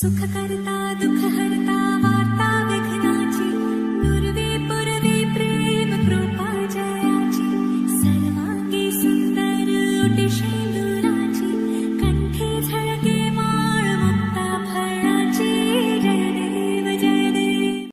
सुखकर्ता दुःखहर्ता वार्ता विघ्नाची नुरवी पुरवी प्रेम कृपा जयाची सर्वांगी सुंदर ओटी शेंदुराची कंठी झळके माळ मुक्ता फळाची जय देव जय देव.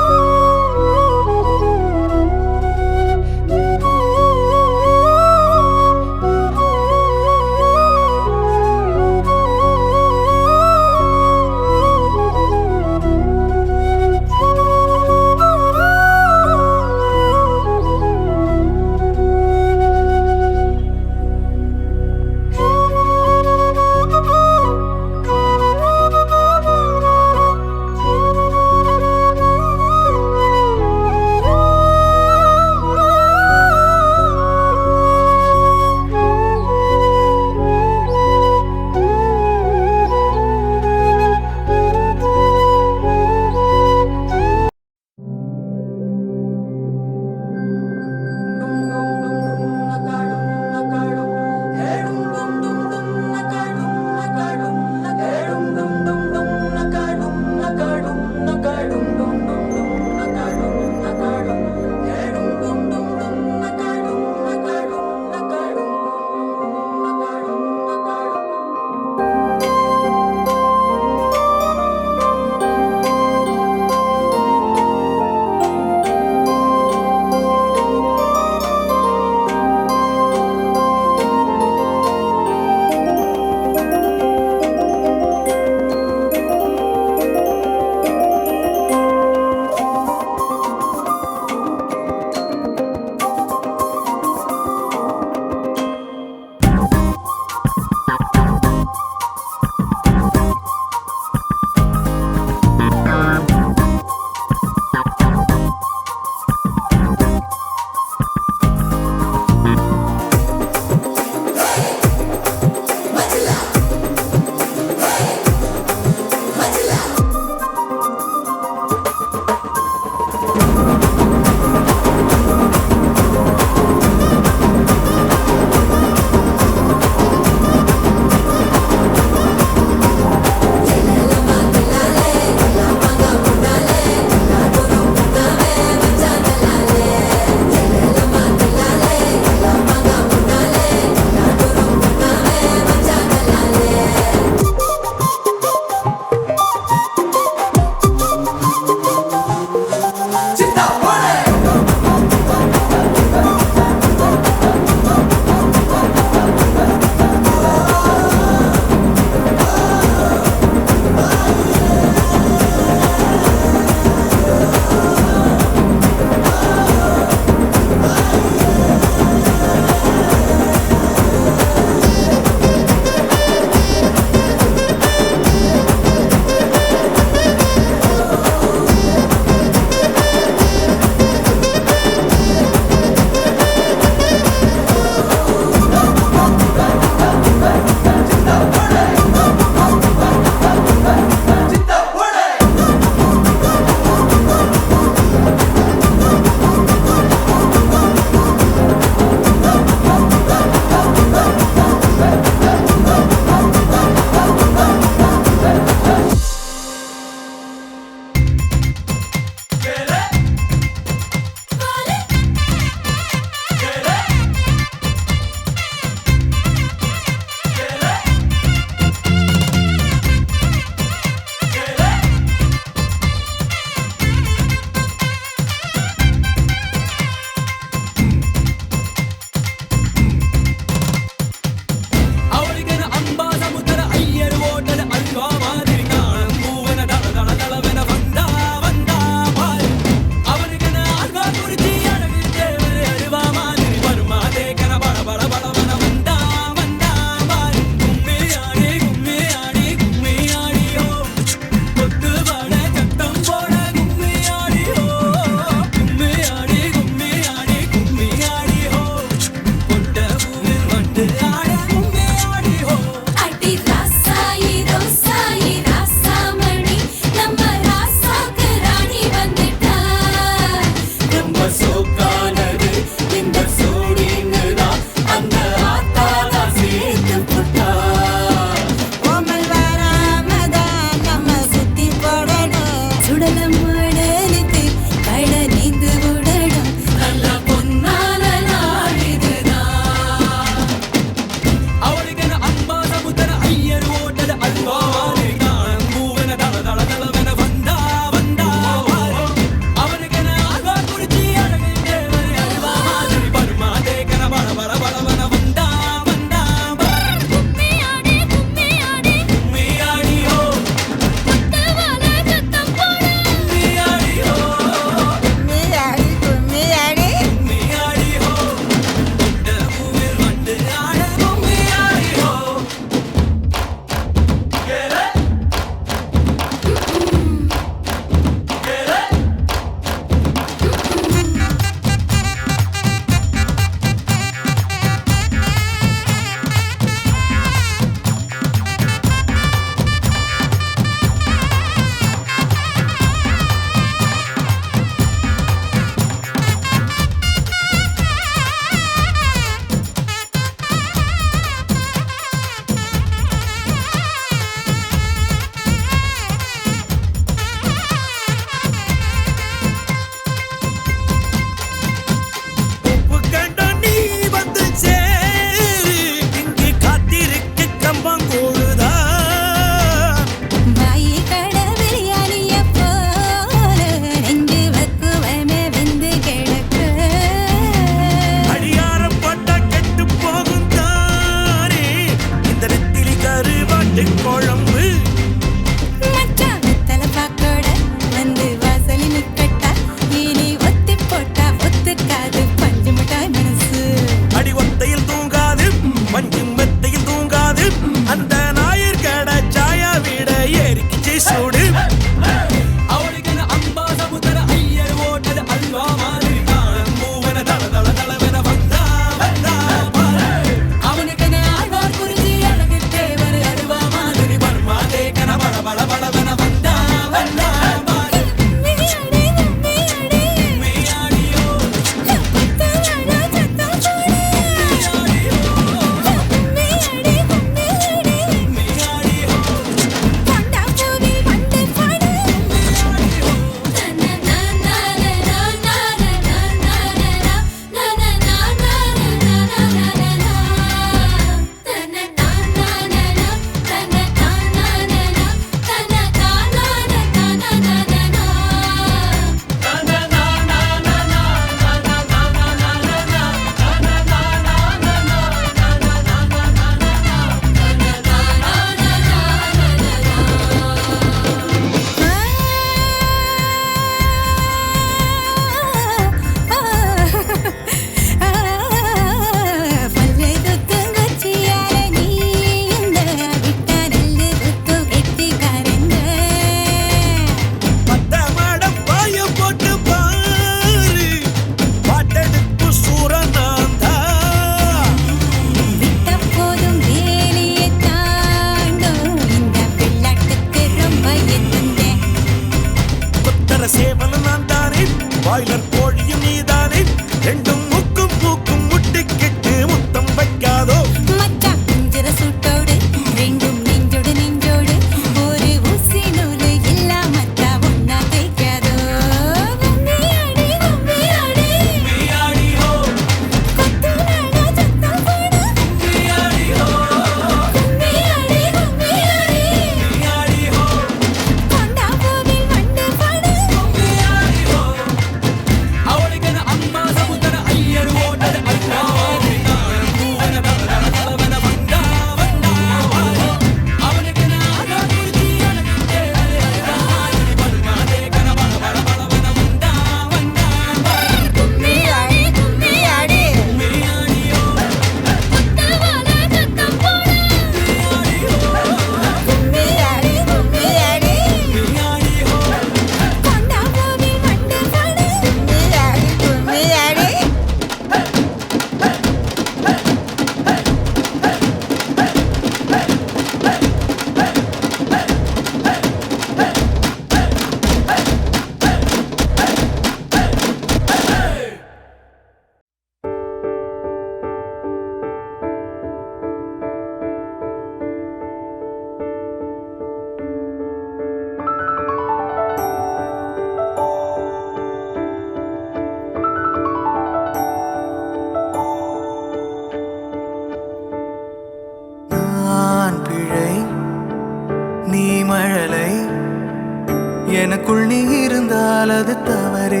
எனக்குள் நீ இருந்தால் அது தவறே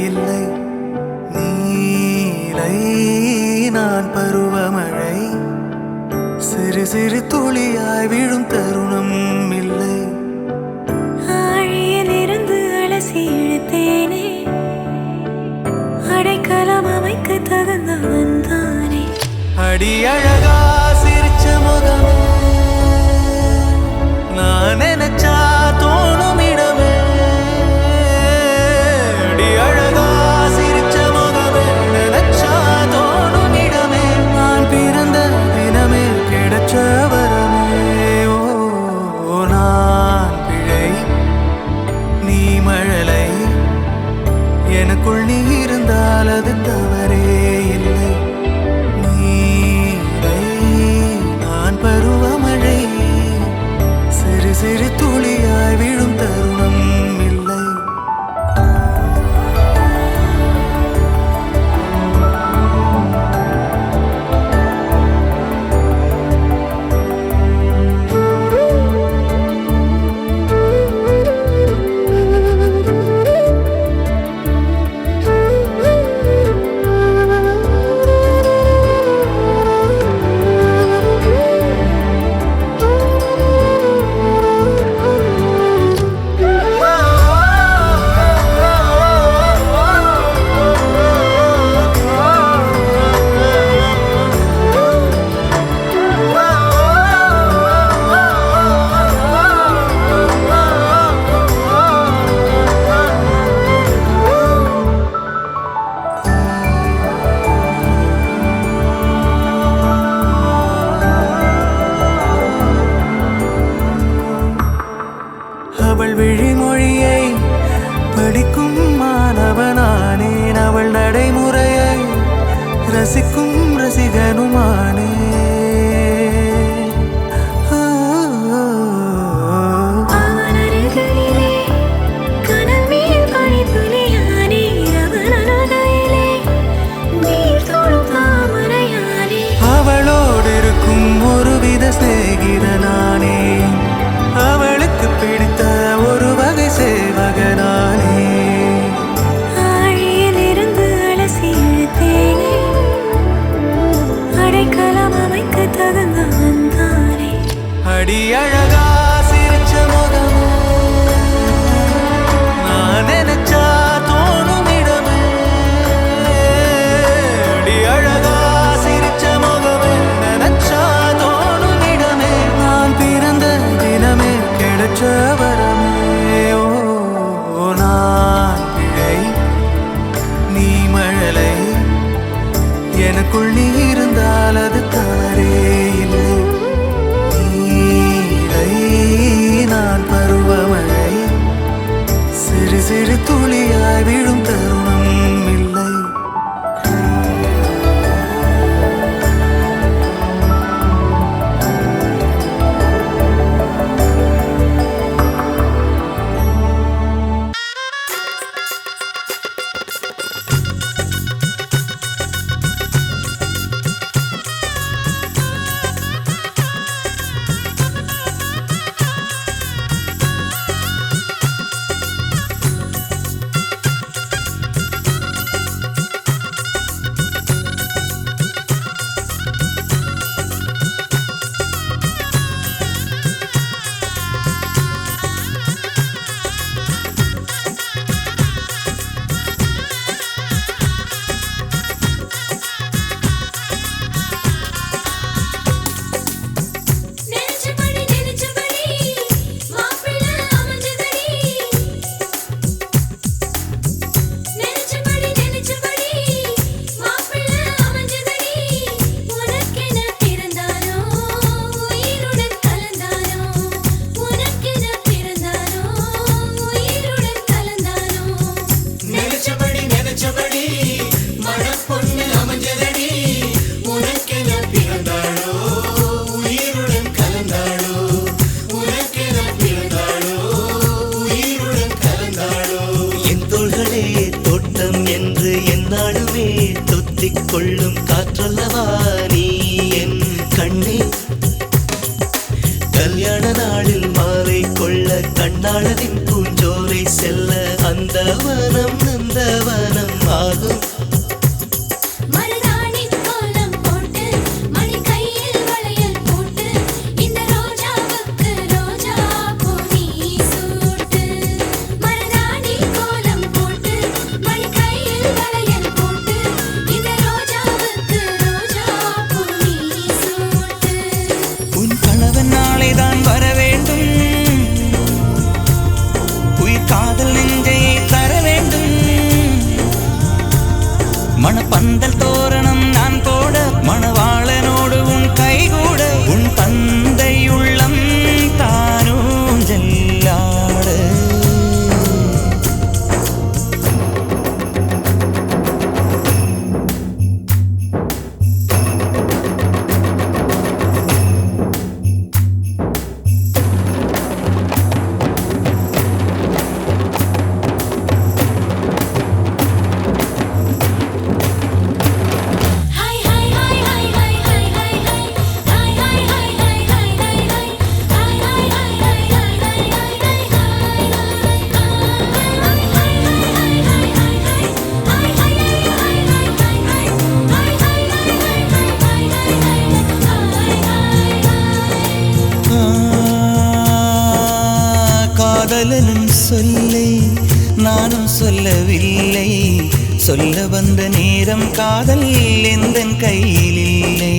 இல்லை. நீலை நான் பருவமழை, சிறு சிறு துளியாய் விழும் தருணம் இல்லை. ஆழியிலிருந்து அலசி இழுத்தேனே, அடைக்கலம் அமைக்க தகுந்தவன் தானே. அடி அழகா சிரிச்ச முகமே, நான் நினைச்சா தோணும் இடமே. அடி அழகா சிரிச்ச முகமே, நினைச்சா தோணும் இடமே. நான் பிறந்த தினமே கிடைச்ச வரமே. ஓ நான் பிழை, நீ மழலை, எனக்குள் நீ இருந்தால் அது தவறே இல்லை. நீலை நான் பருவமழை, சிறு சிறு துளியாய் விழும் தருணம் இல்லை. அவள் விழிமொழியை படிக்கும் மாணவனானேன், அவள் நடைமுறையை ரசிக்கும் ரசிகனுமானே. அவனருகிலே கனல் மேல் பனித்துளியானே, அவன் அனதையிலே நீர் தொடும் தாமரையானே. அவளோடு இருக்கும் ஒருவித சிநேகிதனானே, அவளுக்கு பிடித்த ஒரு வகை சேவகனானே. ஆழியிலிருந்து அலசி இழுத்தேனே, அடைக்கலம் அமைக்க தகுந்தவன் தானே. அடி அழகா சிரிச்ச முகமே, நான் நினைச்சா தோணும் இடமே. அடி அழகா சிரிச்ச முகமே, நினைச்சா தோணும் இடமே. நான் பிறந்த தினமே கிடைச்ச வரமே. ஓ நான் பிழை, நீ மழலை, எனக்குள் நீ இருந்தால் அது தவறே இல்லை. நீலை நான் பருவமழை, சிறு சிறு துளியாய் விழும் தருணம் இல்லை. கொள்ளும் காற்றல்லவா நீ என் கண்ணே. கல்யாண நாளில் மாலை கொள்ள கண்ணாளனின் பூஞ்சோலை செல்ல பந்தல் தோரணம் நான் போட மணவாளனோடு உன் கைகூட உன் தந்தை உள்ளம் தானும் ஜல்லாட காதலனும் சொல்லை நானும் சொல்லவில்லை சொல்ல வந்த நேரம் காதல் எந்தன் கையில் இல்லை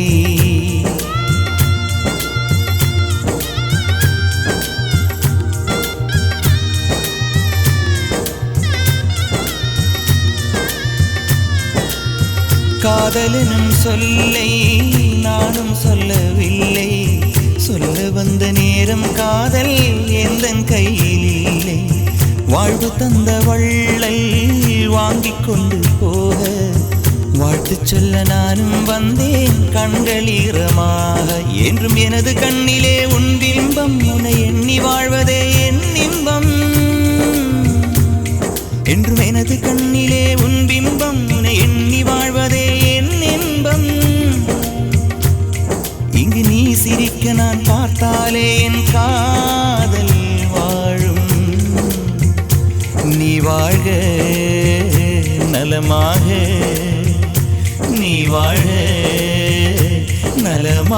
காதலனும் சொல்லை நானும் சொல்லவில்லை சொல்ல வந்த நேரம் காதல் எந்தன் கையில் இல்லை வாழ்வு தந்த வள்ளல் வாங்கிக் கொண்டு போக வாழ்த்து சொல்ல நானும் வந்தேன் கண்களீரமாக என்றும் எனது கண்ணிலே உன் பிம்பம் உன்னை எண்ணி வாழ்வதே என் இன்பம் என்றும் எனது கண்ணிலே உன் பிம்பம் உன்னை எண்ணி வாழ்வதே என் இன்பம் இங்கு நீ சிரிக்க நான் பார்த்தாலே என் காதல் வாழும் நீ வாழ்க நலமாக நீ வாழ்க நலமாக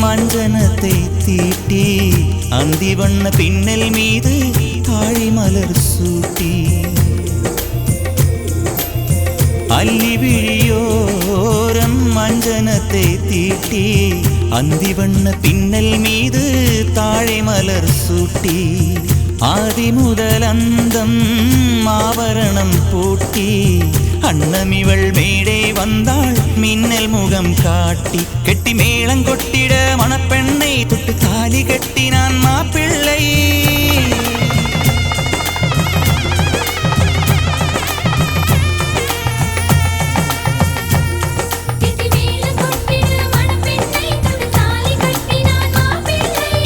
அஞ்சனத்தை தீட்டி அந்தி வண்ண பின்னல் மீது தாழி மலர் சூட்டி அல்லி விழியோரம் அஞ்சனத்தை தீட்டி அந்தி வண்ண பின்னல் மீது தாழை மலர் சூட்டி ஆதி முதல் அந்தம் ஆவரணம் பூட்டி அன்னமிவள் மேடை வந்தாள் மின்னல் முகம் காட்டி கெட்டி மேளங்கொட்டிட மணப்பெண்ணை தொட்டு தாலி கட்டினான் மாப்பிள்ளை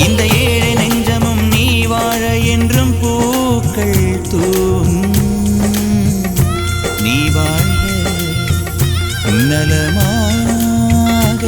இந்த ஏழை நெஞ்சமும் நீ வாழ என்றும் பூக்கள் தூவும் நீ வாழ நலமாக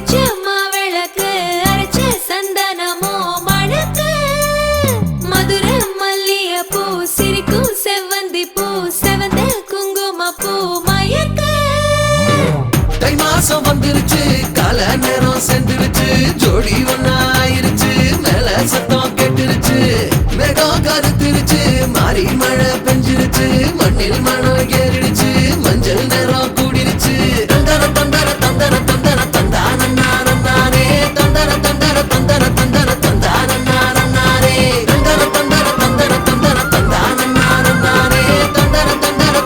பிடிச்ச மாவிளக்கு அரைச்ச சந்தனமோ மணக்கு மதுரை மல்லிய பூ சிரிக்கும் செவ்வந்தி பூ செவந்த குங்கும பூ மயக்க தை மாசம் வந்துருச்சு கால நேரம் சென்றுருச்சு ஜோடி ஒன்னாயிருச்சு மேல சத்தம் கேட்டுருச்சு மேகம் கருத்துருச்சு மாறி மழை பெஞ்சிருச்சு மண்ணில் மணம் ஏறிடுச்சு மஞ்சள் நேரம் கூடிருச்சு தந்தர தந்தர தந்தர தந்தர தந்தானே தந்தர தந்தர தந்தர தந்தர தந்தானே தந்தர தந்தர தந்தர தந்தர தந்தானே தந்தர தந்தர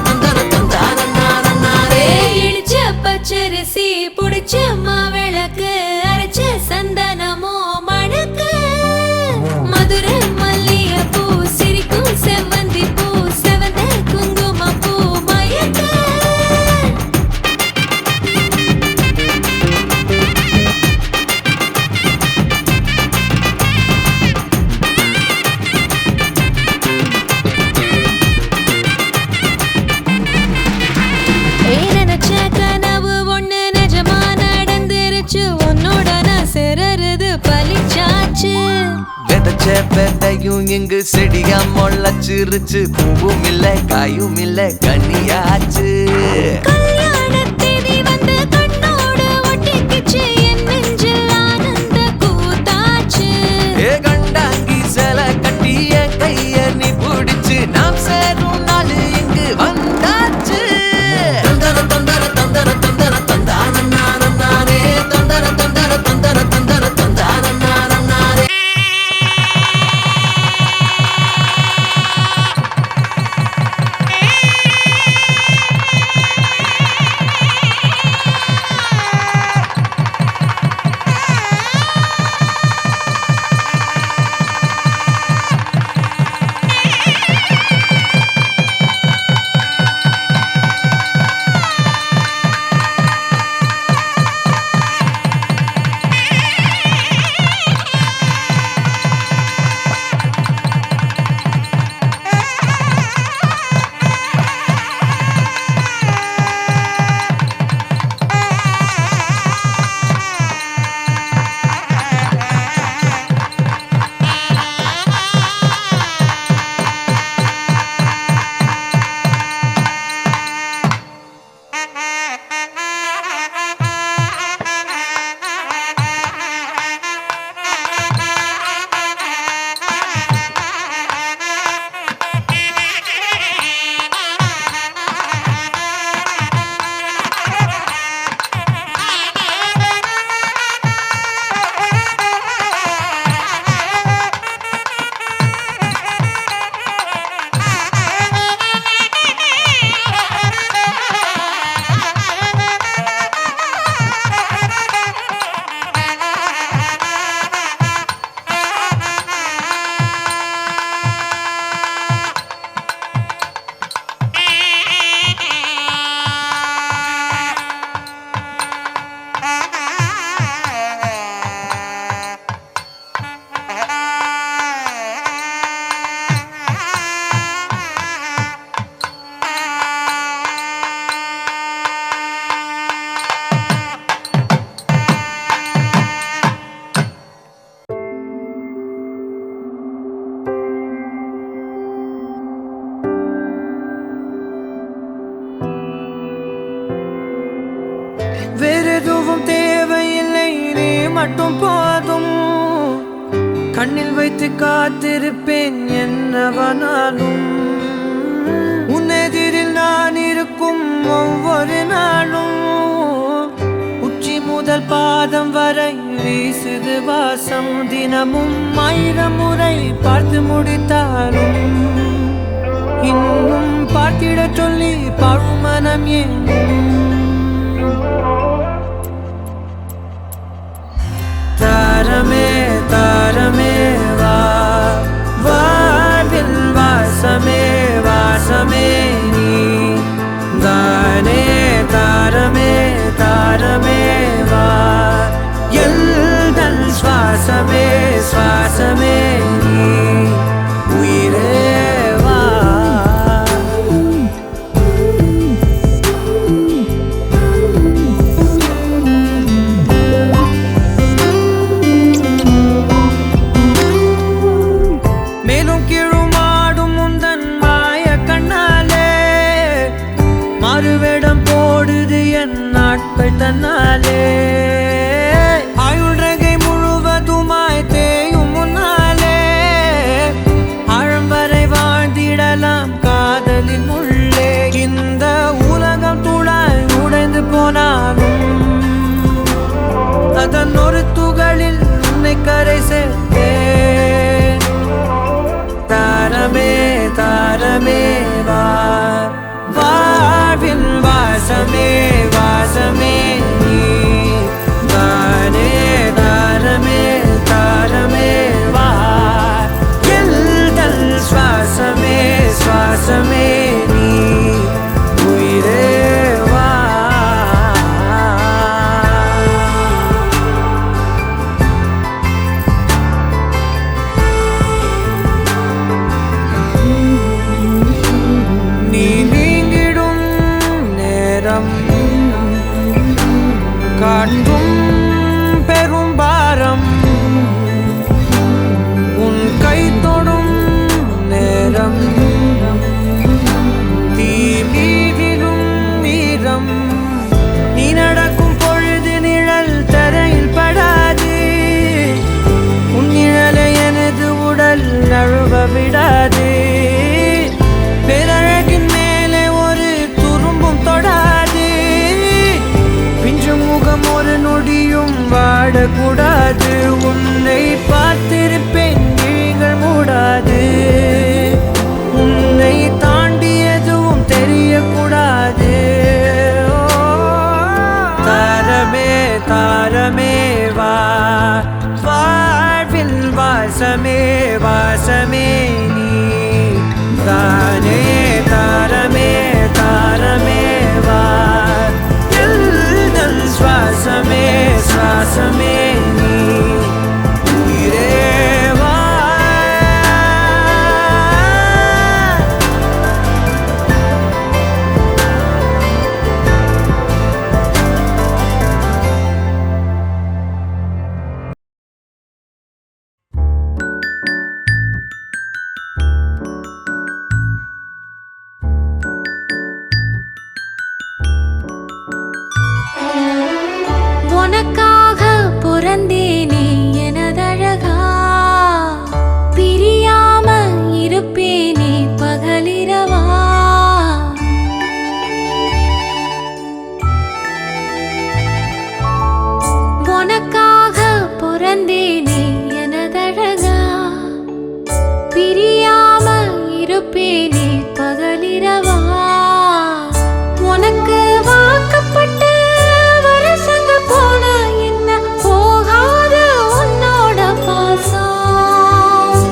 தந்தர தந்தர தந்தானே இடிச்ச பச்சரிசி புடிச்ச மாவிளக்கு அரைச்ச சந்தனமோ மணக்கு மதுரை மல்லிய பூ சிரிக்கும் செவ்வந்தி பூ செவந்த குங்கும பூ மயக்க நினைச்ச கனவு ஒண்ணு நிஜமா நடந்துருச்சு உன்னோட நான் சிறருது பலிச்சாச்சு விதைச்ச விதையும் இங்கு செடியா முளைச்சிருச்சு பூவும் இல்ல காயும் இல்ல கனியாச்சு கல்யாண தேதி வந்து கண்ணோடு ஒட்டிக்கிச்சு என் நெஞ்சில் ஆனந்த கூத்தாச்சு ஏ கண்டாங்கி சில கட்டிய கைய நீ பிடிச்சு நாம் சேரும் நாள் இங்கு வந்தாச்சு தந்தர தந்தர தந்தர தந்தர தந்தானே தந்தர தந்தர தந்தர தந்தர தந்தானே வேறெதுவும் தேவையில்லை நீ மட்டும் போதும் கண்ணில் வைத்து காத்திருப்பேன் என்னவனாலும் உன்னெதிரில் நான் இருக்கும் ஒவ்வொரு நாளும் உச்சி முதல் பாதம் வரை வீசுது வாசம் தினமும் 1000 முறை பார்த்து முடித்தாலும் இன்னும் பார்த்திட சொல்லி பழுமனம் ஏன் தாரமே தாரமே வா வாழ்வில் வாசமே வாசமே நீ தானே தாரமே தாரமே வா எல்தல் சுவாசமே சுவாசமே நீ உயிரே வா மாறுவேடம் போடுது என் நாட்கள் தன்னாலே ஆயுள்ரகை முழுவதுமாய் தேயும் முன்னாலே ஆழம் வரை வாழ்ந்திடலாம் காதலின் உள்ளே இந்த உலகம் துளாய் உடைந்து போனாலும் அதன் ஒரு துகளில் உன்னை கரை சேர்த்தேன் தாரமே தாரமே வா வாழ்வில் வாசமே வாசமே நீ தானே தாரமே தாரமே வா எல்தல் சுவாசமே சுவாசமே நீ உயிரே வா நீ நீங்கிடும் நேரம் காட்டும் பெரும் பாரம் உன் கை தொடும் நேரம் தீ மீதிலும் வீரம் நீ நடக்கும் பொழுது நிழல் தரையில் படாது உன் நிழலை எனது உடல் நழுவ விடாது பேரழகின் மேலே ஒரு துரும்பும் தொடாது பிஞ்சு முகம் ஒரு நொடியும் வாடக்கூடாது உன்னை பார்த்திருப்பேன் விழிகள் மூடாது உன்னை தாண்டி எதுவும் தெரியக்கூடாது தாரமே தாரமே வா வாழ்வில் வாசமே வாசமே நீ தானே தாரமே தாரமே வா எல்தல் சுவாசமே சுவாசமே நீ உயிரே வா உனக்காக பிறந்தேனே எனதழகா பிரியாம இருப்பேனே பகலிரவா உனக்காக பிறந்தேனே எனதழகா பிரியாம இருப்பேனே பகலிரவா உனக்கு வாக்கப்பட்ட வருஷங்க போன என்ன போகாத உன்னோட பாசம்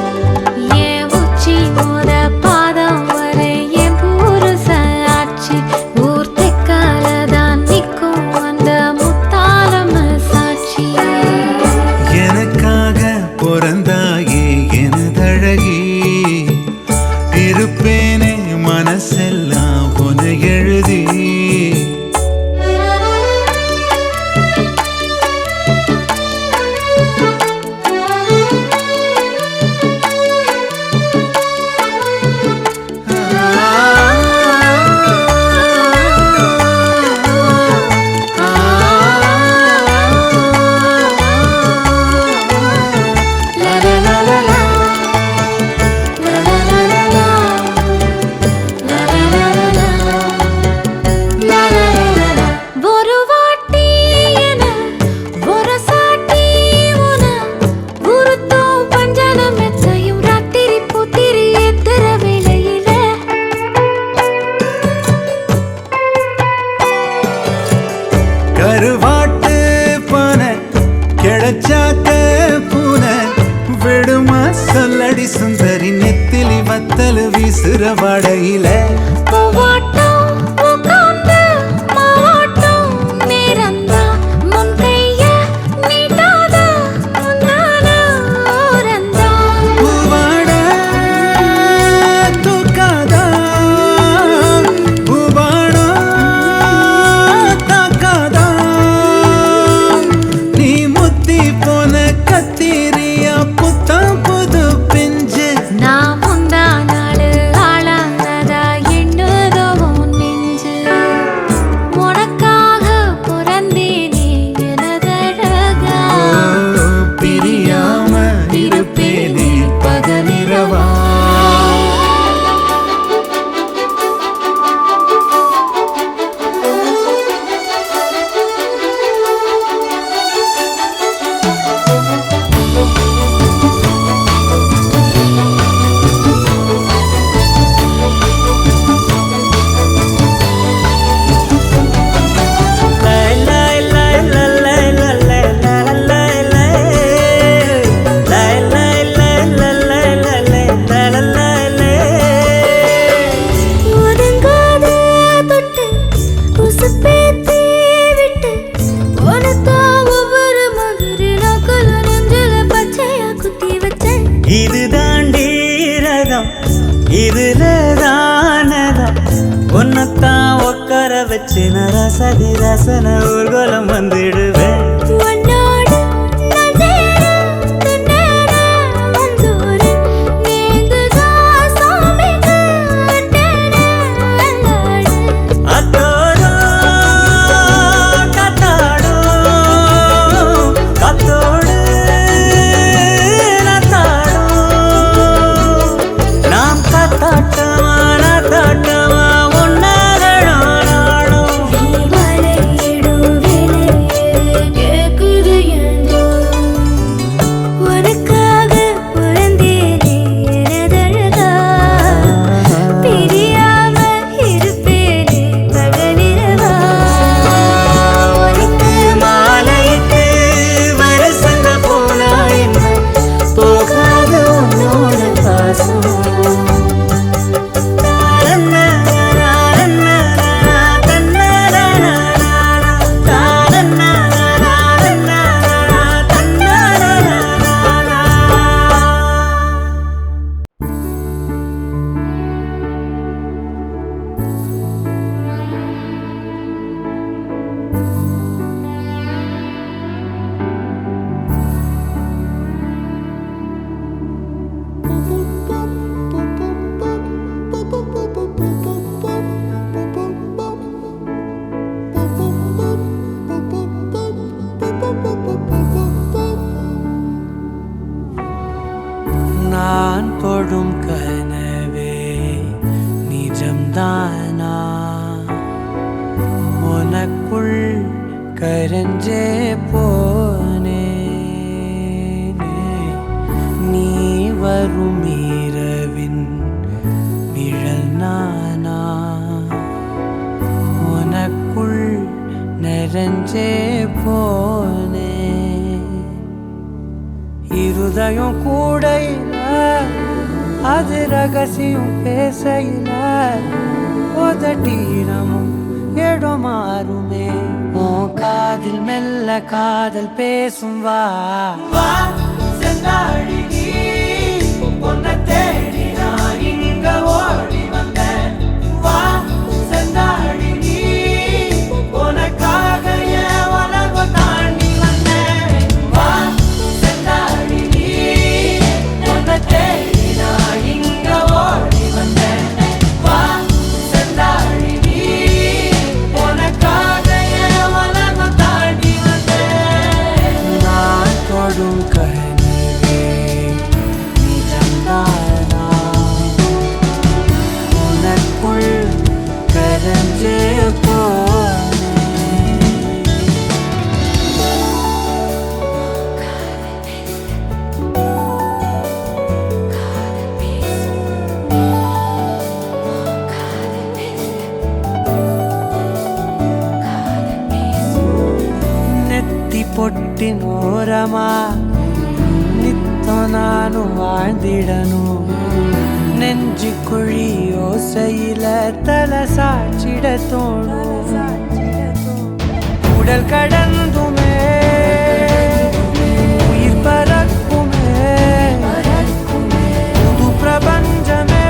என் உச்சி மோத பாதம் வரை என் புருஷ ஆட்சி ஊர் தெக்காலதான் நிற்கும் அந்த முத்தாளம சாட்சி எனக்காக பிறந்தாயே எனதழகி இருப்பேனே மனசெல்லாம் உன எழுதி ஒரு வாட்டி என ஒரு சாட்டி உன குருத்தம் பஞ்சனம் மெத்தையும் ராத்திரி புத்திரி எத்திர வேளையில கருவாட்டு பானை கிடைச்சாக்க பூனை விடுமா சொல்லடி சுந்தரி நெத்திலி வத்தல் வீசுற வடையில பூவாட்டம் உட்கார்ந்து மாவாட்டம் நேரந்தான் முன் கைய நீட்டாத முன்னால ஓரந்தான் பூவாட தூக்காதா பூவாடா தாக்காதா நீ முத்தி போன கத்திரியா புத்தம் புது பிஞ்சு நான் முந்தா நாள் ஆளானதா எண்ணு உன்னத்தான் உட்கார வச்சு நான் ரசதி ரசன ஊர்கோலம் வந்துடுவேன். உன்னோடு நான் சேர தன்னேற மஞ்சூரு நீந்துதான் சாமிக்கு அட்டேற அல்லாடு. அத்தோடும் காத்தாடும் காத்தோடு நாத்தாடும் நாம் காத்தாட்டமா நாத்தாட்டமா ஒன்னாகணும் நாடும். மலையிடும் விலையிலே கேக்குது என்றோ உனக்காக பிறந்தேனே எனதழகா பிரியாம இருப்பேனே பகலிரவா. உனக்கு மாலையிட்டு வருஷங்க போனா என்ன போகாது உன்னோட பாசம். நான் தொடும் கனவே நிஜம்தானா உனக்குள் கரைஞ்சே போனேனே. நீ வரும் இரவின் நிழல் நானா உனக்குள் நிறைஞ்சே போனே. இருதயம் கூடையில அது ரகசியம் பேசையில உதட்டீரமும் இடம் மாறுமே. உன் காதில் மெல்ல காதல் பேசும் வா வா செந்தாழி நீ உன்னை தேடி நான் இங்க ஓடி வந்தேன். வா செந்தாழி நீ உனக்காக என் உலகம் தாண்டி வந்தேன். வா செந்தாழி நீ உன்னை தேடி நான் இங்க ஓடி வந்தேன். வா செந்தாழி நீ உனக்காக என் உலகம் தாண்டி வந்தேன். நான் தொடும் கனவே நிஜம்தானா உனக்குள் கரைஞ்சே போனே. நெத்தி பொட்டின் ஓரமா நித்தம் நானும் வாழ்ந்திடணும். நெஞ்சு குழி ஓசையில தலை சாச்சிட தோணும். உடல் கடந்துமே உயிர் பறக்குமே புது பிரபஞ்சமே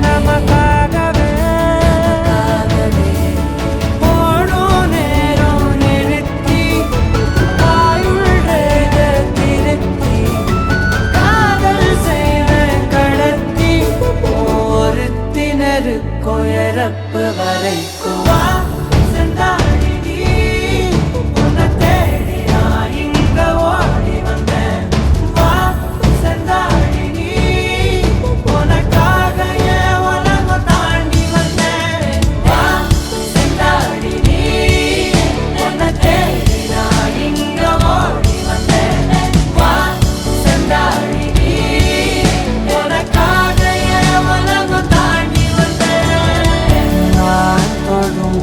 நமக்காகவே. ஓடும் நேரம் நிறுத்தி ஆயுள் ரேக திருத்தி காதல் செய்வேன் கடத்தி ஒருத்தினருக்கும் இறப்பு வரைக்கும். வா செந்தாழி நீ உன்னை தேடி நான் இங்க ஓடி வந்தேன். வா செந்தாழி நீ உனக்காக என் உலகம் தாண்டி வந்தேன். வா செந்தாழி நீ உன்னை தேடி நான் இங்க ஓடி வந்தேன். வா செந்தாழி நீ உனக்காக என் உலகம் தாண்டி வந்தேன். நான் தொடும்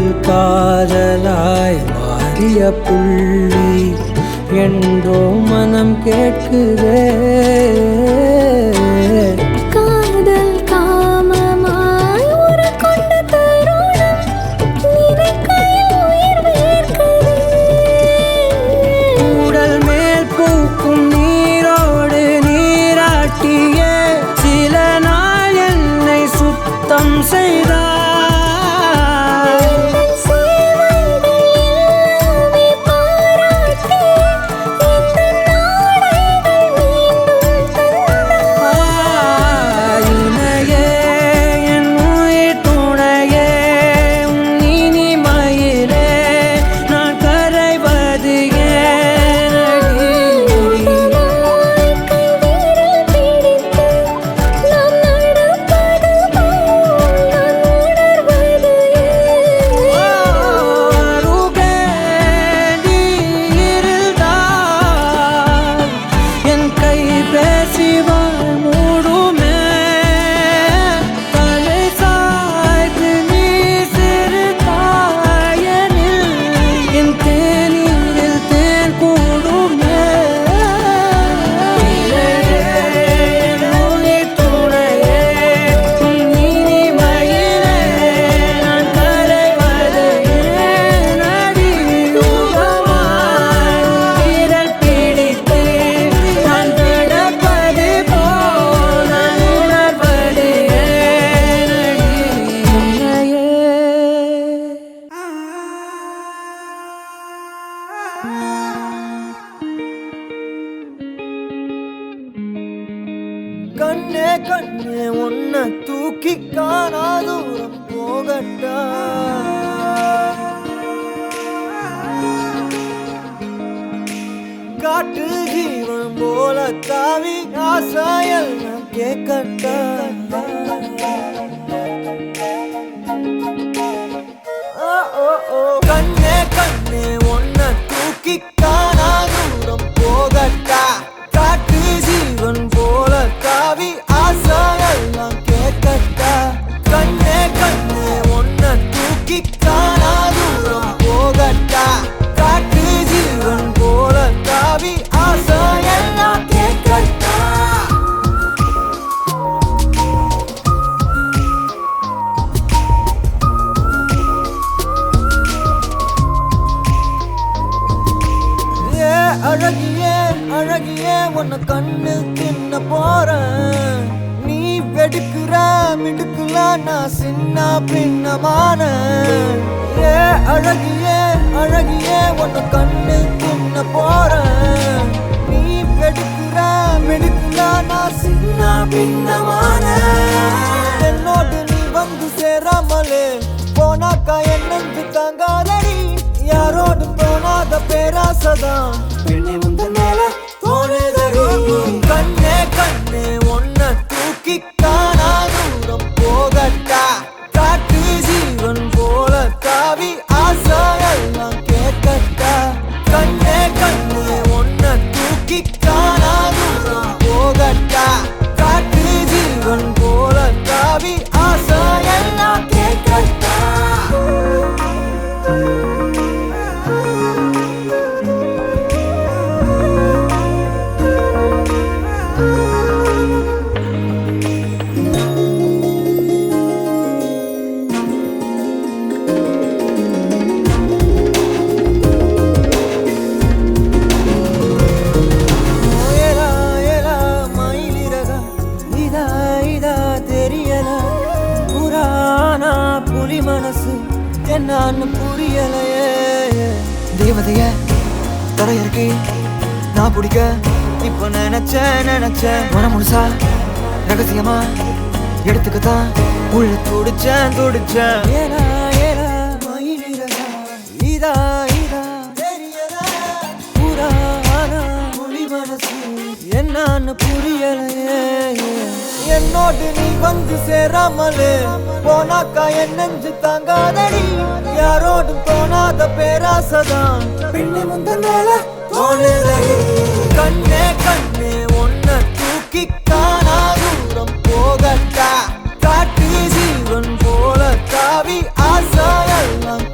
காதல் காதலாய் மாறிய புள்ளி என்றோ மனம் கேட்குதே. காதல் காமமாய் உருக்கொண்ட தருணம் நினைக்கையில் உயிர் வேர்க்குதே. உடல் மேல் பூக்கும் நீரோடு நீராட்டிய சில நாள் என்னை சுத்தம் செய்தார். கண்ணே கண்ணே உன்னை தூக்கி காணா தூரம் போகட்டா. காட்டு ஜீவன் போல தாவி ஆசாயல் நான் கேட்கட்டா. கண்ணே கண்ணே உன்னை தூக்கி காணா தூரம் போகட்டா. காட்டு ஜீவன் போல தாவி ஆசாயெல்லாம் கேட்கட்டா. கண்ணே கண்ணே உன்னை தூக்கி காணா தூரம் போகட்டா. காட்டு ஜீவன் போல தாவி ஆசாயெல்லாம் கேட்கட்டா. அழகியே அழகியே உன்னை கண்ணு தின்ன போறேன். நீ வெடுக்குற மிடுக்குல நான் சின்ன பின்னமான. அழகியே அழகியே உன்னை கண்ணு தின்ன போறேன். நீ வெடுக்குற மிடுக்குல நான் சின்ன பின்னமான. என்னோடு நீ வந்து சேராமலே போனாக்கா என் நெஞ்சு தாங்காதடி. யாரோடு போனாத பேராசதான் பெண்ணை முந்த மேல தோணுதடி. கண்ணே கண்ணே உன்னை தூக்கி காணா தூரம் போகட்டா. காட்டு ஜீவன் போல தாவி ஆசாயெல்லாம் கேட்கட்டா. கண்ணே கண்ணே உன்னை தூக்கி காணா தூரம் போகட்டா. காட்டு ஜீவன் போல தாவி ஆசாயெல்லாம் கேட்கட்டா. மனசு என்னன்னு புரியலையே. தேவதைய தரையிறக்கி நான் பிடிக்க இப்ப நினைச்ச மனம் முழுசா ரகசியமா எடுத்துக்கத்தான் உள்ள துடிச்சேன். ஏலா ஏலா மயிலிறகா இதா இதா தெரியல புராணா புலி மனசு என்னன்னு புரியலையே. என்னோடு நீ வந்து சேராமலே போனாக்கா என் நெஞ்சு தாங்காதடி. யாரோடும் தோணாத பேராசதான் பெண்ணை முந்த மேல தோணுதடி. கண்ணே கண்ணே உன்னை தூக்கி காணா தூரம் போகட்டா. காட்டு ஜீவன் போல தாவி ஆசாயெல்லாம்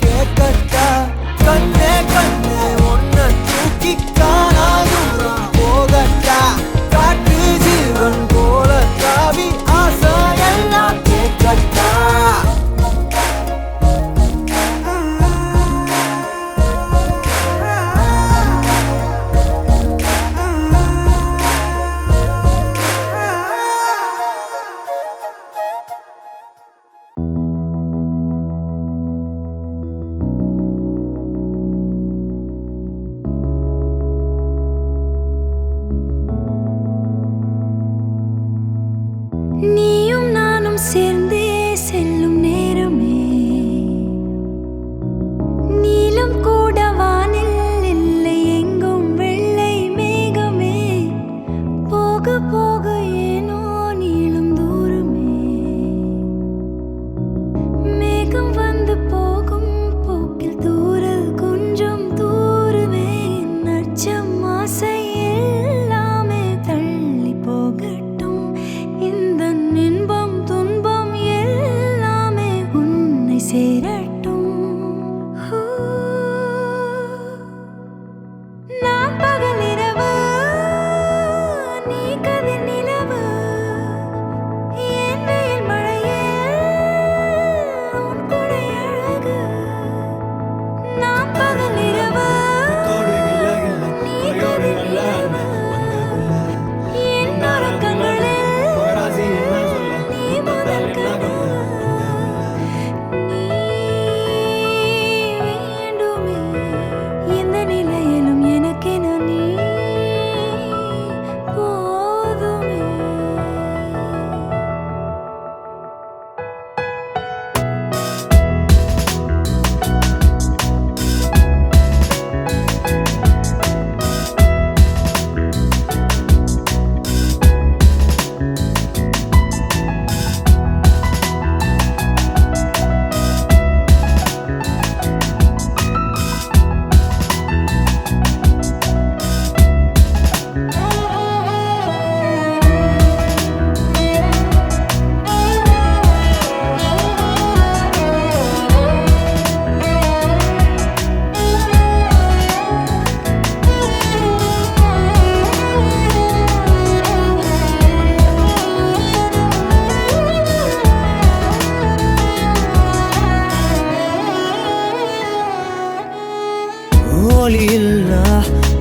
ஒளியில்லா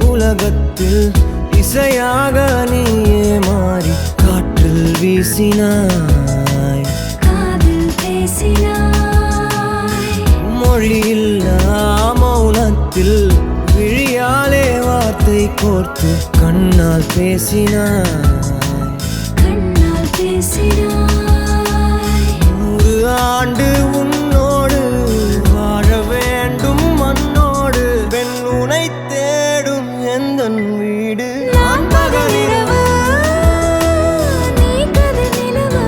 உலகத்தில் இசையாக நீயே மாறி காற்றில் வீசினாய், காதில் பேசினாய். மொழியில்லா மௌனத்தில் விழியாலே வார்த்தை கோர்த்து கண்ணால் பேசினாய், கண்ணால் பேசினாய். 100 ஆண்டு உன்னோடு வாழ வேண்டும் மண்ணோடு, பெண் உனை தேடும் எந்தன் வீடு. நான் பகலிரவு, நீ கதிர் நிலவு.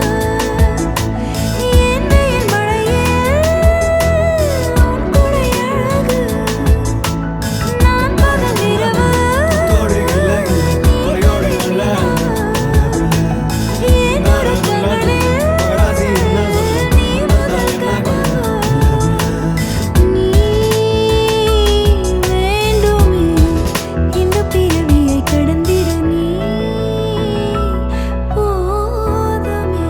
என் வெயில் மழையில் உன் குடை அழகு. நான் பகலிரவு, என் உறக்கங்களில் நீ முதல் கனவு. நீ வேண்டுமே இந்த பிறவியை கடந்திட, நீ போதுமே.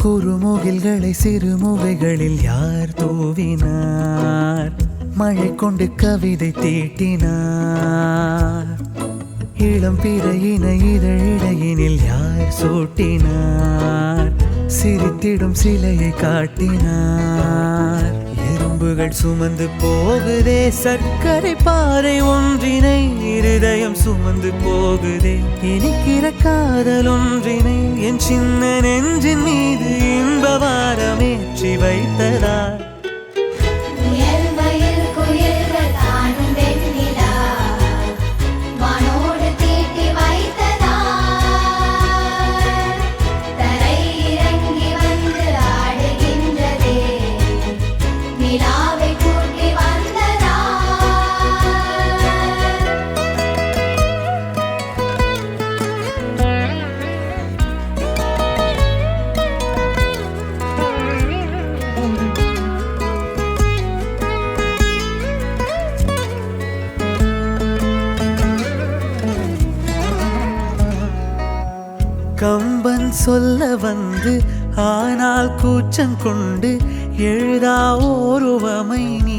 குறுமுகில்களை சிறுமுகைகளில் யார் தூவினார், மழை கொண்டு கவிதை தீட்டினார். இளம் பிறையின இதழிடையினில் யார் சூட்டினார், சிரித்திடும் சிலையை காட்டினார். எறும்புகள் சுமந்து போகுதே சர்க்கரை பாறை ஒன்றினை, இருதயம் சுமந்து போகுதே இனிக்கிற காதல் ஒன்றினை. என் சின்ன நெஞ்சின் மீது இன்ப வாரமேற்றி வைத்ததார். உயர்வையில் குயில்கள் தானும் வெண்ணிலா, வானோடு தீட்டி வைத்ததார். தரை இறங்கி வந்து ஆடுகின்றதே, நிலாவை கூட்டி வந்ததார். கம்பன் சொல்ல வந்து ஆனால் கூச்சம் கொண்டு எழுதா ஓருவமை நீ.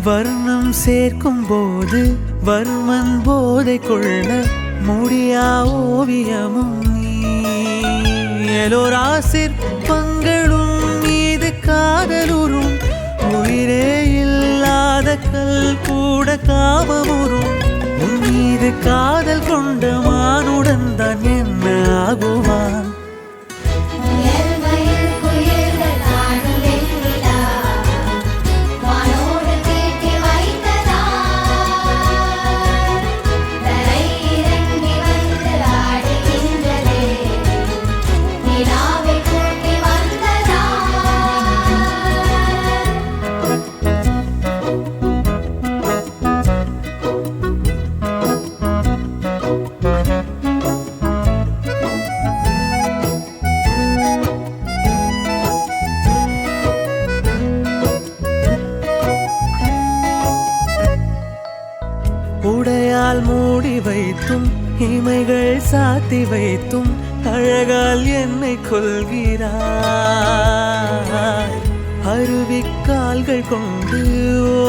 வர்ணம் சேர்க்கும் போது வர்மன் போதை கொள்ள முடியா ஓவியமும் நீ. எலோரா சிற்பங்களும் மீது காதலுறும், உயிரே இல்லாத கல் கூட காமமுறும். உன் மீது காதல் கொண்ட மானுடன் தான் என்ன ஆகுவான்? உயர்வையில் குயில்கள் தானும் வெண்ணிலா, வானோடு தீட்டி வைத்ததார். தரை இறங்கி வந்து ஆடுகின்றதே, நிலாவை கூட்டி வந்ததார். வைத்தும் இமைகள் சாத்தி வைத்தும் அழகால் என்னை கொள்கிறாய். அருவிக்கால்கள் கொண்டு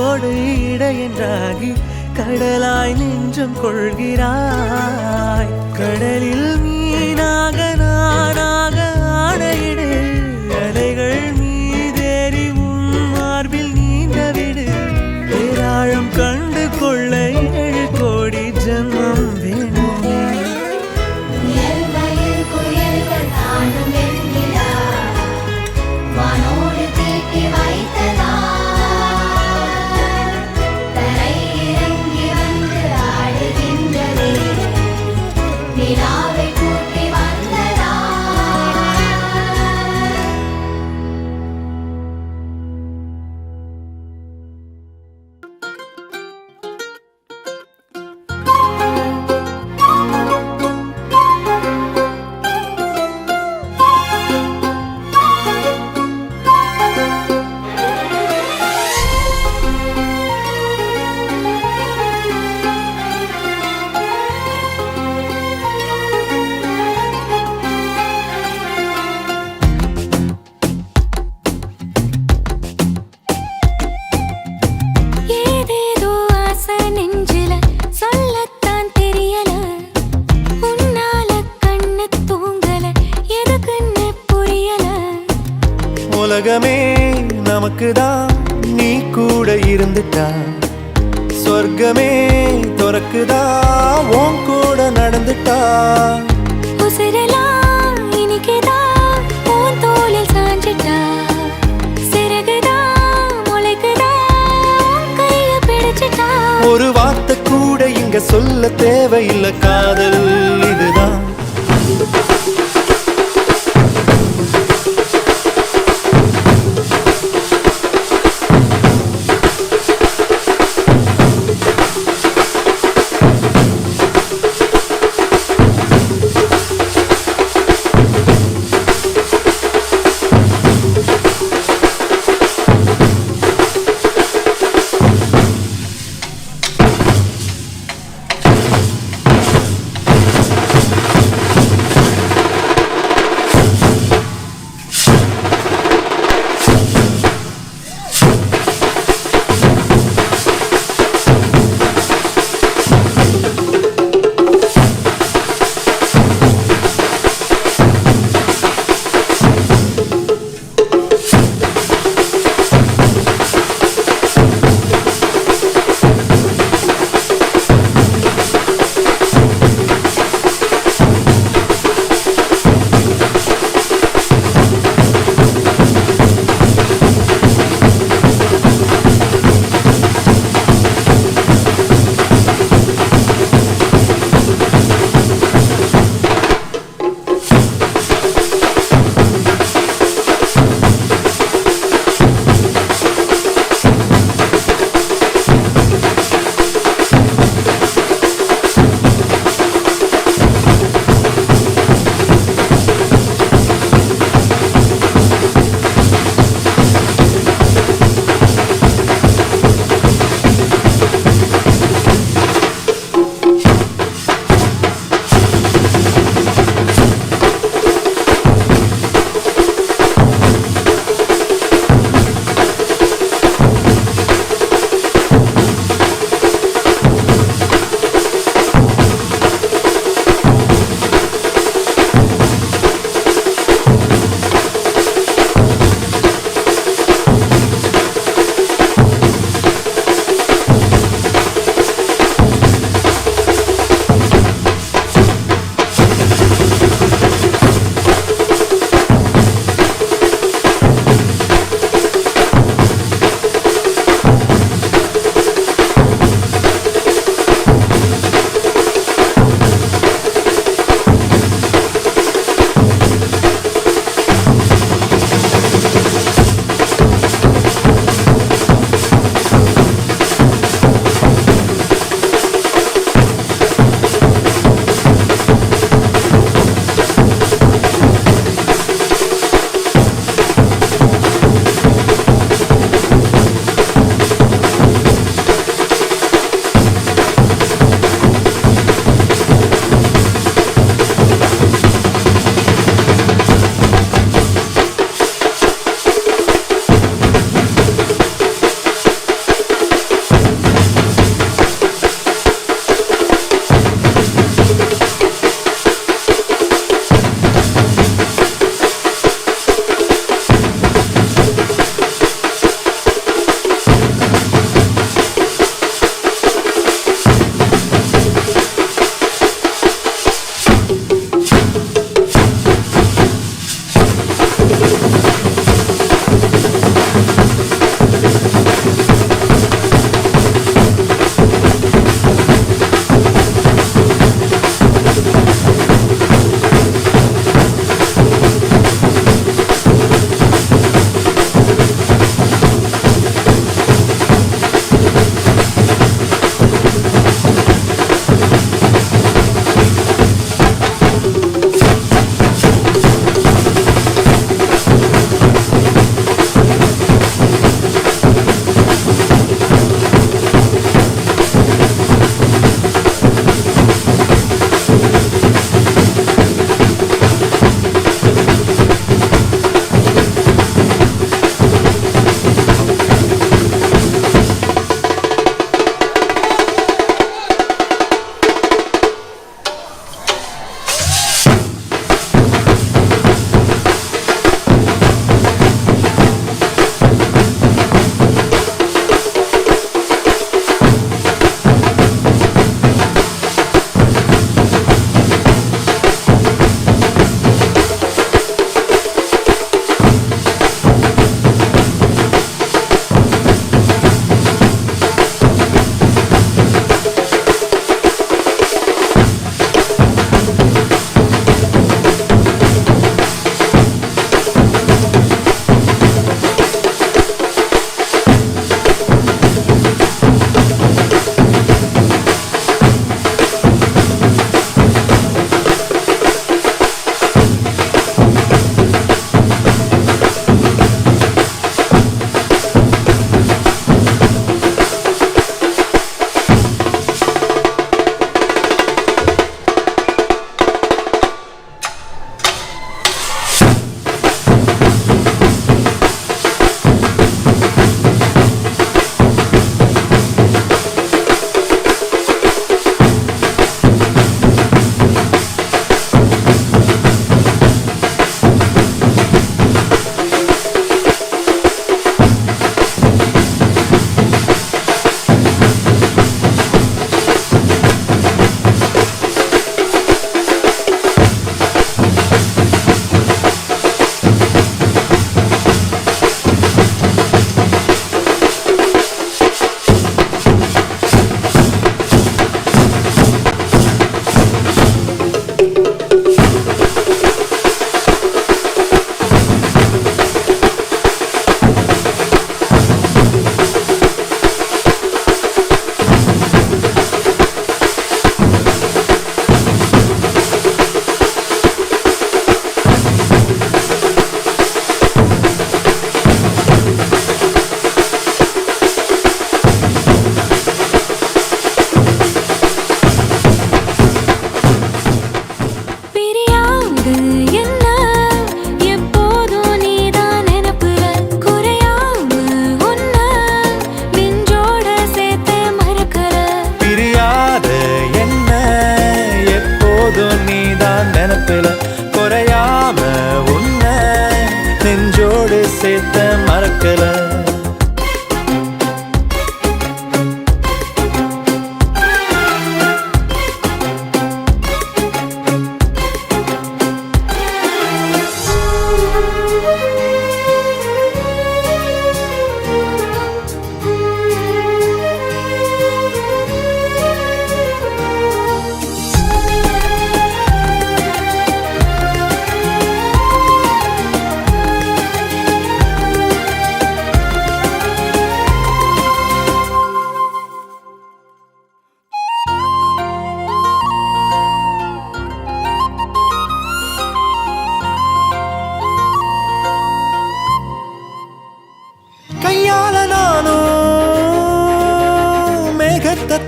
ஓடு இடையென்றாகி கடலாய் நெஞ்சம் கொள்கிறாய். கடலில் மீனாக நானாக ஆடையிடு, அலைகள் மீதேறி உன் மார்பில் நீந்தவிடு. பேராழம் கண்டு கொள்ள 7 கோடி ஜன்மம் வேணுமே. இயல்பையில் குயில்கள் தாண்டும் வெண்ணிலா, வானோடு தீட்டி வைத்ததா, தரை இறங்கி வந்து ஆடுகின்றதே, நிலாவை கூட்டி வந்ததா. ஏதேதோ ஆசை நெஞ்சில சொல்லத்தான் தெரியல, உன்னால கண்ணு தூங்கல, எதுக்குன்னு புரியல. உலகமே நமக்குதான் நீ கூட இருந்துட்டா, சொர்க்கமே துறக்குதா உன் கூட நடந்துட்டா. உசிரெல்லாம் இனிக்குதான் உன் தோளில் சாஞ்சிட்டா, சிறகுதான் முளைக்குதா உன் கைய பிடிச்சிட்டா. ஒரு வார்த்தை கூட இங்க சொல்ல தேவையில்லை, காதல் இதுதான்.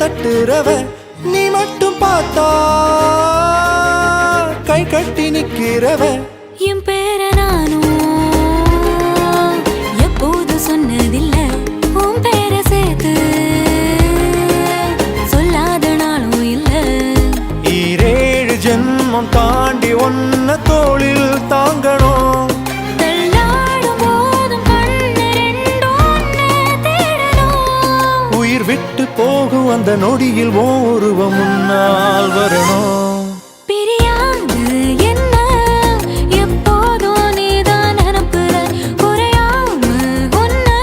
தட்டுறவ நீ மட்டும் பார்த்தா கை கட்டி நிக்கிறவ என் பேர நானும் எப்போது சொன்னதில்ல உன் பேர சேர்த்து சொல்லாத நாளும் இல்ல ஈரேழு ஜென்மம் தாண்டி ஒன்ன தோளில் தாங்கணும் தள்ளாடும் போதும் கண்ணு ரெண்டும் உன்னை தேடணும் உயிர் விட்டு போகும் அந்த நொடியில் ஓ உருவம் முன்னால் வரணும் பிரியாது என்ன எப்போதும் நீதான் நினப்புற குறையாம உன்னை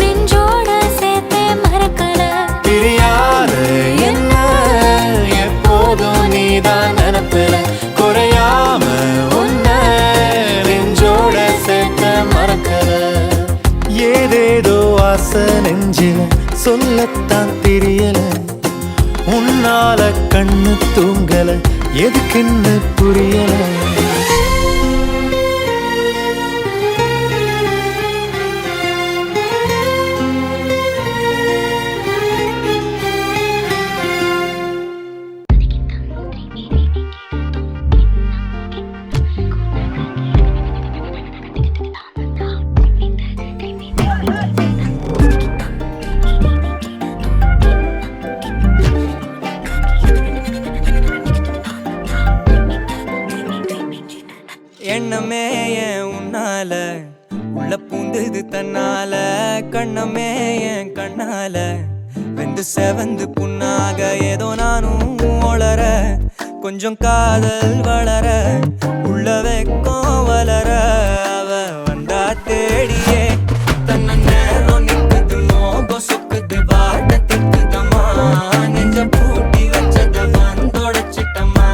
நெஞ்சோட சேர்த்தே மறக்கல பிரியாத என்ன எப்போதும் நீதான் நினைப்பில குறையாம உன்ன நெஞ்சோட சேர்த்த மறக்கல ஏதேதோ ஆசை நெஞ்சில சொல்லத்தான் தெரியல உன்னால கண்ணு தூங்கல எதுக்குன்னு புரியல எண்ணமே ஏன் உன்னால உள்ள பூந்தது தன்னால கண்ணமே என் கண்ணால வெந்து செவந்து புண்ணாக ஏதோ நானும் ஒளர கொஞ்சம் காதல் வளர உள்ள வெக்கம் வளர அவ வந்தா தேடியே தன்ன நேரம் நிக்குது மோகம் சொக்குது வாட திக்குதம்மா நெஞ்ச பூட்டி வச்சத வந்தொடச்சிட்டம்மா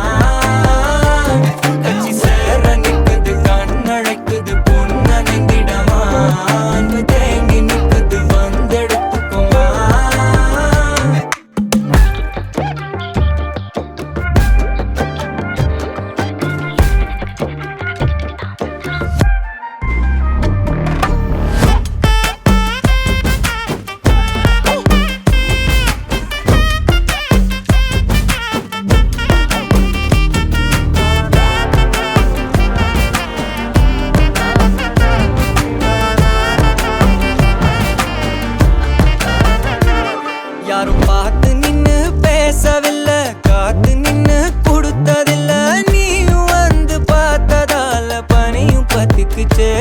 கட்சி சேர நிக்குது கண்ணழைக்குது பொண்ண நெந்திடமா அன்பு தேங்கி நிக்குது வந்தெடுத்துக்குமா யாரும் பார்த்து நின்னு பேசவில்லை காத்து நின்னு கொடுத்ததில்ல நீயும் வந்து பார்த்ததால பனியும் பத்திக்குச்சே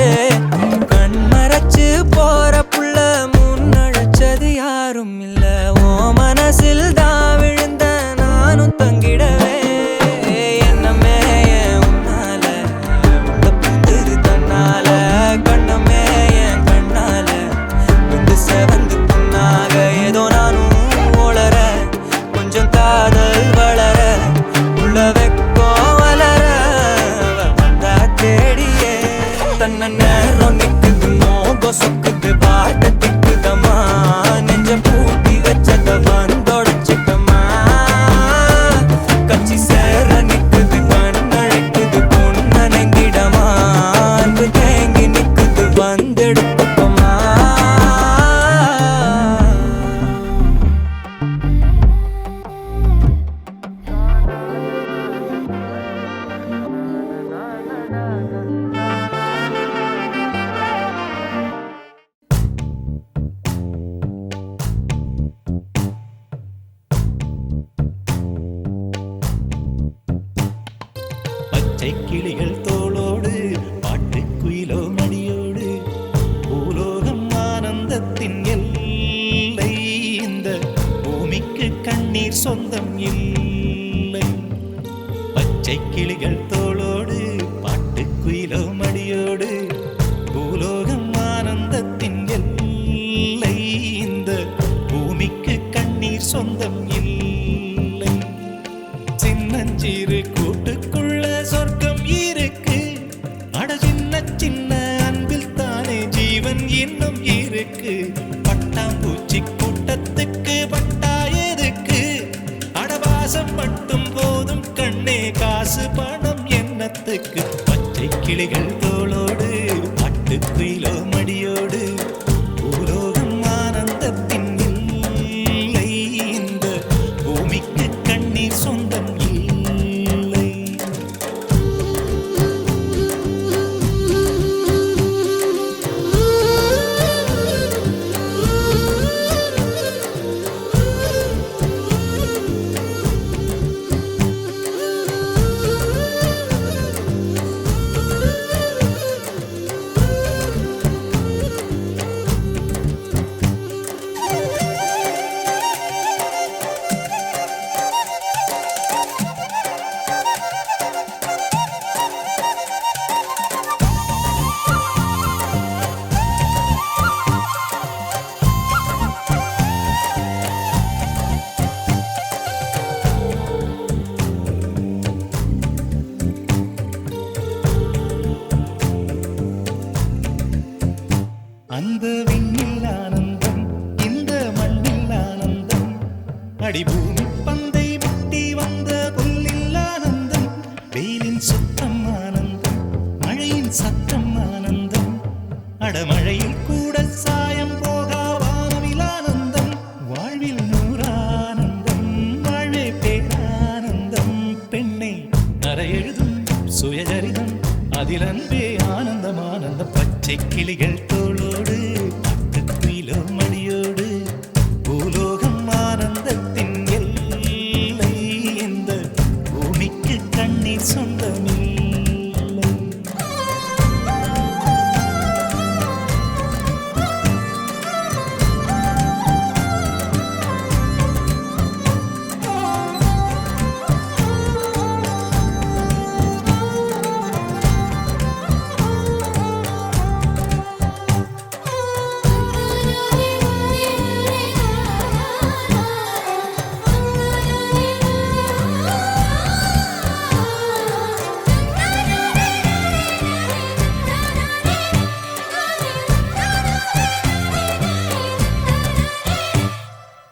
கண் மறைச்சு போற புள்ள முன்னழைச்சது யாரும் இல்ல ஓ மனசில் தான் விழுந்த நானும் தங்கிடவே என்னமே ஏன் உன்னால உள்ள புந்தது தன்னால கண்ணமே என் கண்ணால வந்து செவந்து புண்ணாக ஏதோ நானும் ஒளர கொஞ்சம் காதல் வளர உள்ள வெக்கம் வளர வந்தா தேடியே தன்ன நேரம் நிக்குது மோகம் சொக்குது பாட்ட திக்குதம்மா நெஞ்ச பூட்டி வச்சத வந்தொடச்சிட்டம்மா கட்சி சேர நிக்குது கண்ணழைக்குது பொண்ண நெங்கிடமா அன்பு தேங்கி நிக்குது வந்தெடுத்துக்கோமா பச்சை கிளிகள் தோளோடு பாட்டுக்குயிலோ மடியோடு பூலோகம் ஆனந்தத்தின் எல்லை இந்த பூமிக்கு கண்ணீர் சொந்தம் இல்லை பச்சை கிளிகள் தோளோடு பாட்டுக்குயிலோ மடியோடு பூலோகம் ஆனந்தத்தின் எல்லை இந்த பூமிக்கு கண்ணீர் சொந்தம் இல்லை சின்னஞ்சிறு கூட்டுக்குள்ள சொர்க்கம் இருக்கு அட சின்ன சின்ன அன்பில் தானே ஜீவன் இன்னும் இருக்கு பட்டாம்பூச்சி கூட்டத்துக்கு பட்டா எதுக்கு அடவாசம் மட்டும் போதும் கண்ணே காசு பணம் என்னத்துக்கு பச்சை கிளிகள் தோளோடு பாட்டுக்குயிலோ மடியோடு பூலோகம் ஆனந்தத்தின் இல்லை இந்த கண்ணில் ஆனந்தம் இந்த மண்ணில் ஆனந்தம் அடிபூமி பந்தை முட்டி வந்த புல்லில் ஆனந்தம் வெயிலின் சுத்தம் ஆனந்தம் மழையின் சத்தம் ஆனந்தம் அடமழையில் கூட சாயம் போகா வானவில் ஆனந்தம் வாழ்வில் நூறானந்தம் வாழ்வே பேரானந்தம் பெண்ணை அறையெழுதும் சுயசரிதம் அதில் அன்பே ஆனந்தம் ஆனந்தம் பச்சை கிளிகள் தோளோடு பட்டுக்குயிலோ மடியோடு பூலோகம் ஆனந்தத்தின் எல்லை இந்த பூமிக்கு கண்ணீர் சொந்தமில்லை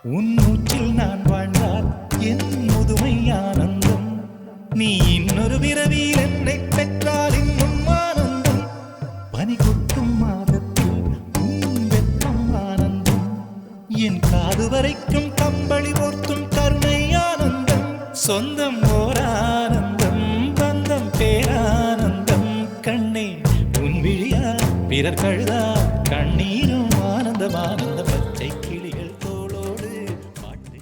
உன் மூச்சில் நான் வாழ்ந்தால் என் முதுமை ஆனந்தம் நீ இன்னொரு பிறவியில் என்னை பெற்றால் இன்னும் ஆனந்தம் பனி கொட்டும் மாதத்தில் உன் வெப்பம் ஆனந்தம் என் காது வரைக்கும் கம்பளி போர்த்தும் கருணை ஆனந்தம் சொந்தம் ஓர் ஆனந்தம் பந்தம் பேரானந்தம் கண்ணே உன் விழியா பிறர் கழுதா கண்ணீரும் ஆனந்தம் ஆனந்த பச்சை கிளிகள் தோளோடு பாட்டு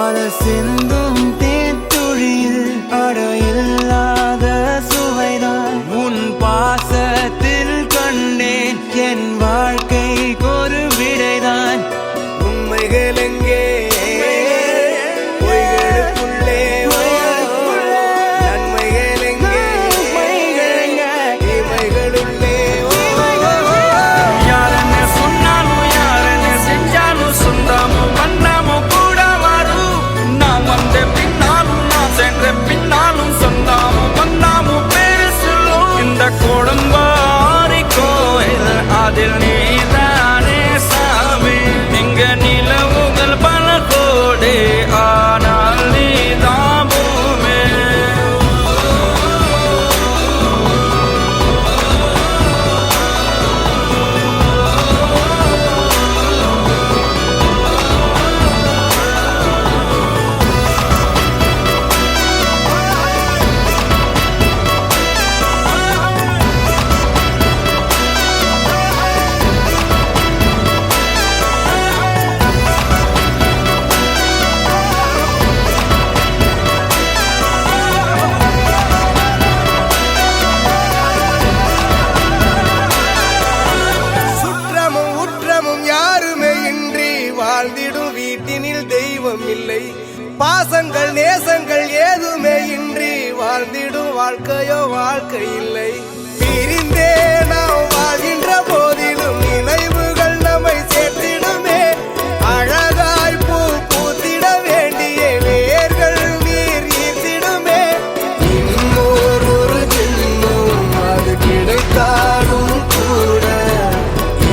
காதல் சிந்தும் தேத்துழியில் அடையில்லாத சுவைதான் உன் பாசத்தில் கண்டேன் என் வாழ்க்கைக்கு ஒரு விடைதான் உண்மைகள் எங்கே பொய்களுக்குள்ளே நன்மைகள் எங்கே இமைகளுள்ளே யாரன்னு சொன்னாலும் யாரன்னு செஞ்சாலும் சொந்தமும் வண்ணமும் கூட வரும் நான் வந்த பின்னாலும் நான் சென்ற பின்னாலும் சொந்தமும் வண்ணமும் பேரு சொல்லும் இந்த கொடும்பாரி கோயில் அதில் நீதானே சாமி இங்க நிலவுகள் பல கோடி ஆனால் நீதான் பூமி சுற்றமும் உற்றமும் யாருமே இன்றி வாழ்ந்திடும் வீட்டினில் தெய்வம் இல்லை பாசங்கள் நேசங்கள் ஏதுமே இன்றி வாழ்ந்திடும் வாழ்க்கையோ வாழ்க்கை இல்லை பிரிந்தே நாம் வாழ்கின்ற போதிலும் நினைவுகள் நம்மை சேர்த்திடுமே அழகாய் பூ பூத்திட வேண்டிய வேர்கள் நீர் ஈர்த்திடுமே இன்னொரு ஒரு ஜென்மம் அது கிடைத்தாலும் கூட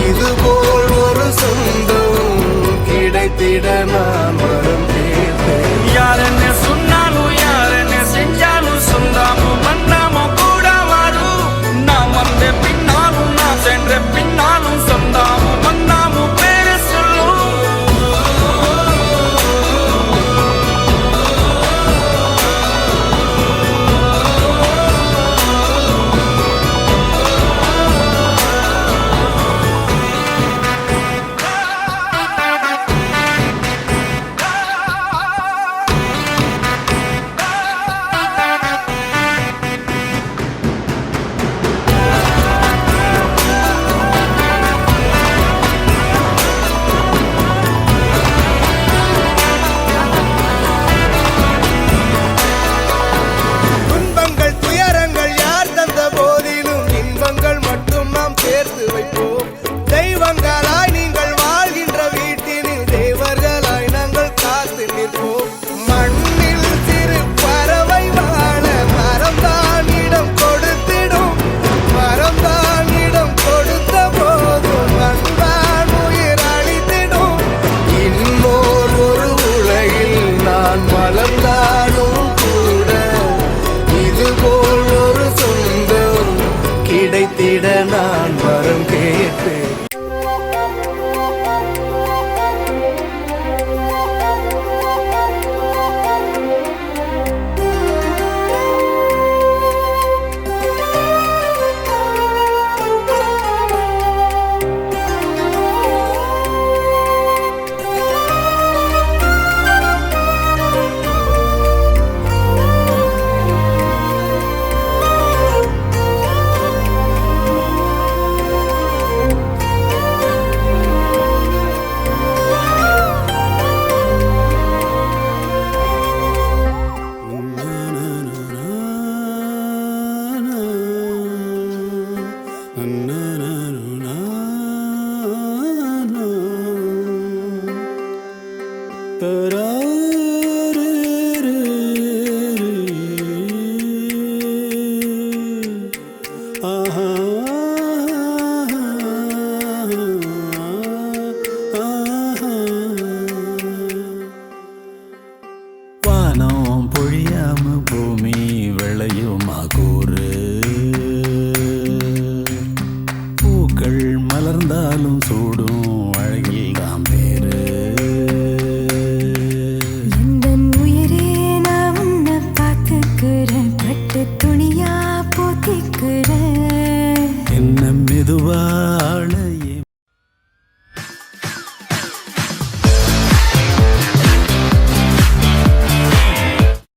இதுபோல் ஒரு சொந்தம் கிடைத்திட நான் வரம் கேட்பேன் யாரன்னு சொன்னாலும் யாரன்னு செஞ்சாலும் சொந்தமும் வண்ணமும் கூட வரும் நான் வந்த பின்னாலும் நான் சென்ற பின்னாலும் சொந்தமும் வண்ணமும் பேரு சொல்லும் துன்பங்கள் துயரங்கள் யார் தந்த போதிலும் இன்பங்கள் மட்டும் நாம் சேர்த்து வைப்போம் தெய்வங்களாய் நீங்கள் வாழ்கின்ற வீட்டினில் தேவர்களாய் நாங்கள் காத்து நிற்போம் மண்ணில் சிறு பறவை வாழ மரம்தான் இடம் கொடுத்திடும் மரம்தான் இடம் கொடுத்த போதும் அன்பான் உயிர் அளித்திடும் இன்னொரு ஒரு உலகில் நான் வளர்ந்தாலும் கூட இதுபோல் ஒரு சொந்தம் கிடைத்திட நான் வரம் கேட்பேன் தரா